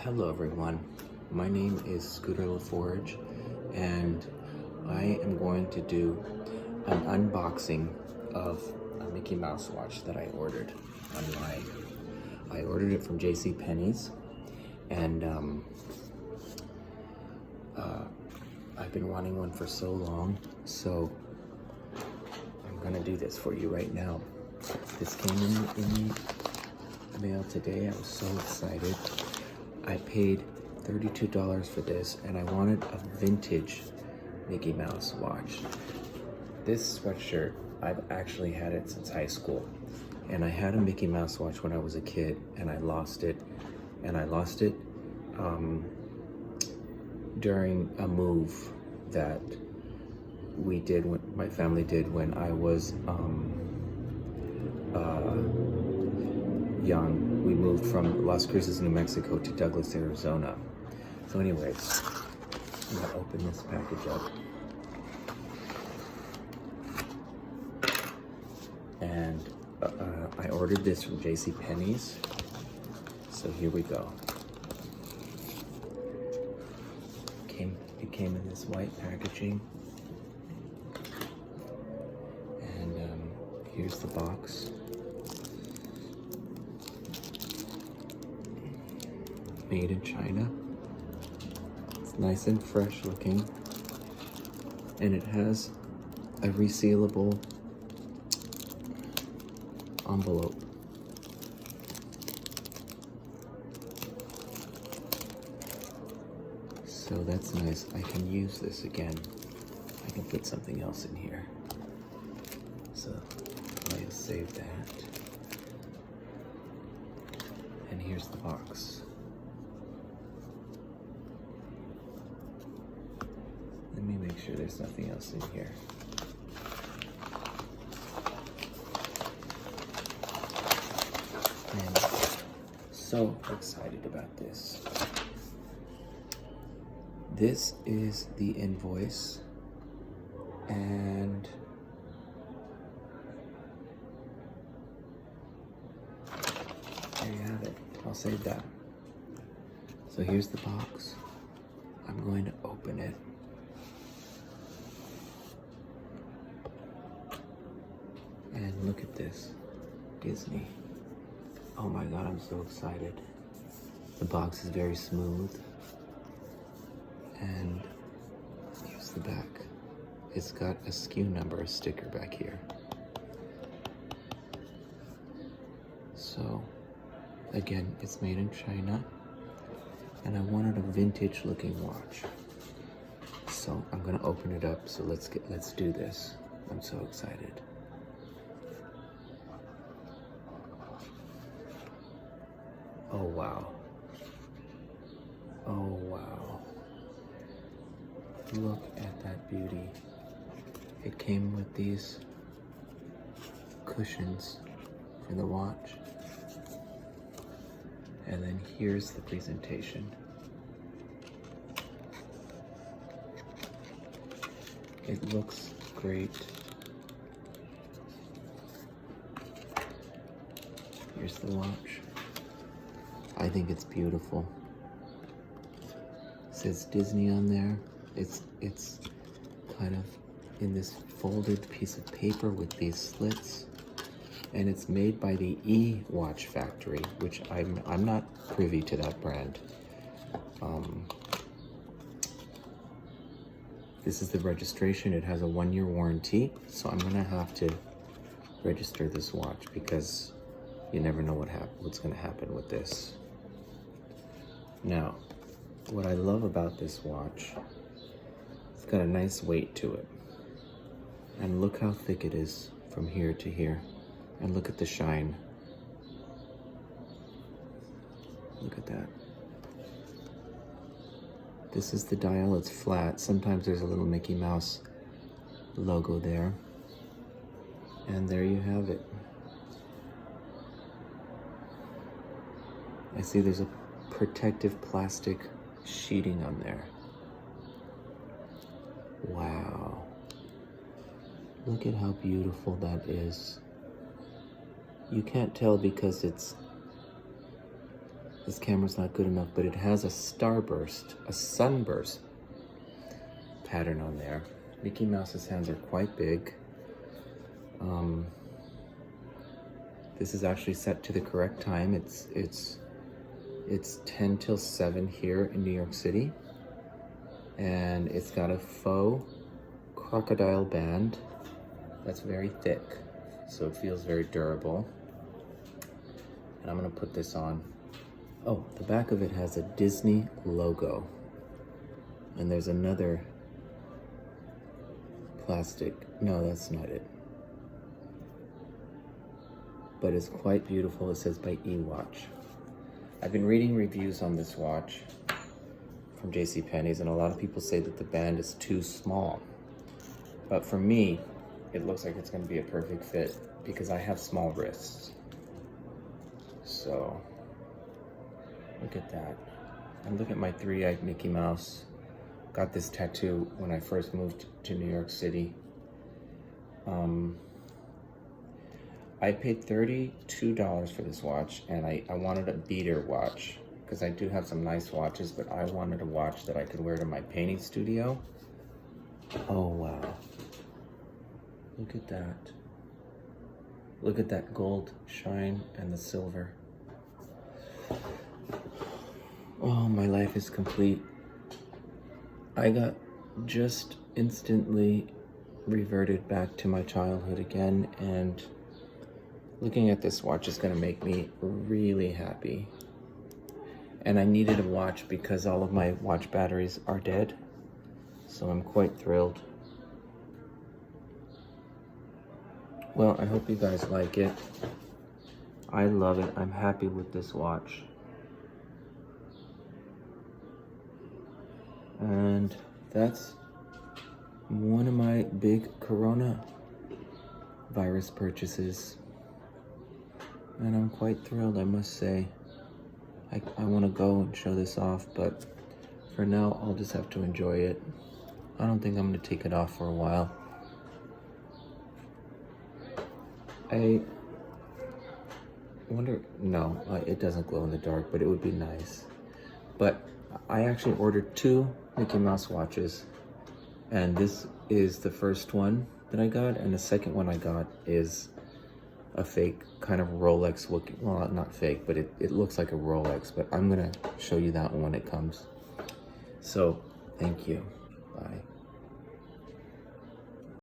Hello everyone, my name is Scooter LaForge and I am going to do an unboxing of a Mickey Mouse watch that I ordered online. I ordered it from JCPenney's and I've been wanting one for so long, so I'm gonna do this for you right now. This came in the mail today. I was so excited. I paid $32 for this and I wanted a vintage Mickey Mouse watch. This sweatshirt, I've actually had it since high school. And I had a Mickey Mouse watch when I was a kid and I lost it. And I lost it during a move that we did, my family did when I was young. We moved from Las Cruces, New Mexico to Douglas, Arizona. So anyways, I'm gonna open this package up. And I ordered this from JCPenney's. So here we go. It came in this white packaging. And here's the box. Made in China. It's nice and fresh looking. And it has a resealable envelope. So that's nice. I can use this again. I can put something else in here. So I'll save that. And here's the box. Let me make sure there's nothing else in here. And so excited about this. This is the invoice, and there you have it. I'll save that. So here's the box. I'm going to open it. And look at this, Disney. Oh my God, I'm so excited. The box is very smooth. And here's the back. It's got a SKU number, a sticker back here. So, again, it's made in China. And I wanted a vintage looking watch. So I'm gonna open it up, so let's do this. I'm so excited. Oh wow. Oh wow. Look at that beauty. It came with these cushions for the watch. And then here's the presentation. It looks great. Here's the watch. I think it's beautiful. It says Disney on there. It's kind of in this folded piece of paper with these slits, and it's made by the E-Watch Factory, which I'm not privy to that brand. This is the registration. It has a 1-year warranty, so I'm gonna have to register this watch because you never know what's gonna happen with this. Now, what I love about this watch, it's got a nice weight to it. And look how thick it is from here to here. And look at the shine. Look at that. This is the dial, it's flat. Sometimes there's a little Mickey Mouse logo there. And there you have it. I see there's a protective plastic sheeting on there. Wow. Look at how beautiful that is. You can't tell because it's this camera's not good enough, but it has a starburst, a sunburst pattern on there. Mickey Mouse's hands are quite big. This is actually set to the correct time. It's 10 till 7 here in New York City. And it's got a faux crocodile band that's very thick, so it feels very durable. And I'm gonna put this on. Oh, the back of it has a Disney logo. And there's another plastic. No, that's not it. But it's quite beautiful. It says by eWatch. I've been reading reviews on this watch from JCPenney's, and a lot of people say that the band is too small. But for me, it looks like it's going to be a perfect fit because I have small wrists. So, look at that. And look at my three-eyed Mickey Mouse. Got this tattoo when I first moved to New York City. I paid $32 for this watch, and I wanted a beater watch because I do have some nice watches, but I wanted a watch that I could wear to my painting studio. Oh, wow. Look at that. Look at that gold shine and the silver. Oh, my life is complete. I got just instantly reverted back to my childhood again, and looking at this watch is gonna make me really happy. And I needed a watch because all of my watch batteries are dead. So I'm quite thrilled. Well, I hope you guys like it. I love it. I'm happy with this watch. And that's one of my big coronavirus purchases. And I'm quite thrilled, I must say. I want to go and show this off, but for now, I'll just have to enjoy it. I don't think I'm going to take it off for a while. I wonder, no, it doesn't glow in the dark, but it would be nice. But I actually ordered 2 Mickey Mouse watches, and this is the first one that I got, and the second one I got is a fake kind of Rolex looking, well, not fake, but it looks like a Rolex, but I'm gonna show you that one when it comes. So, thank you. Bye.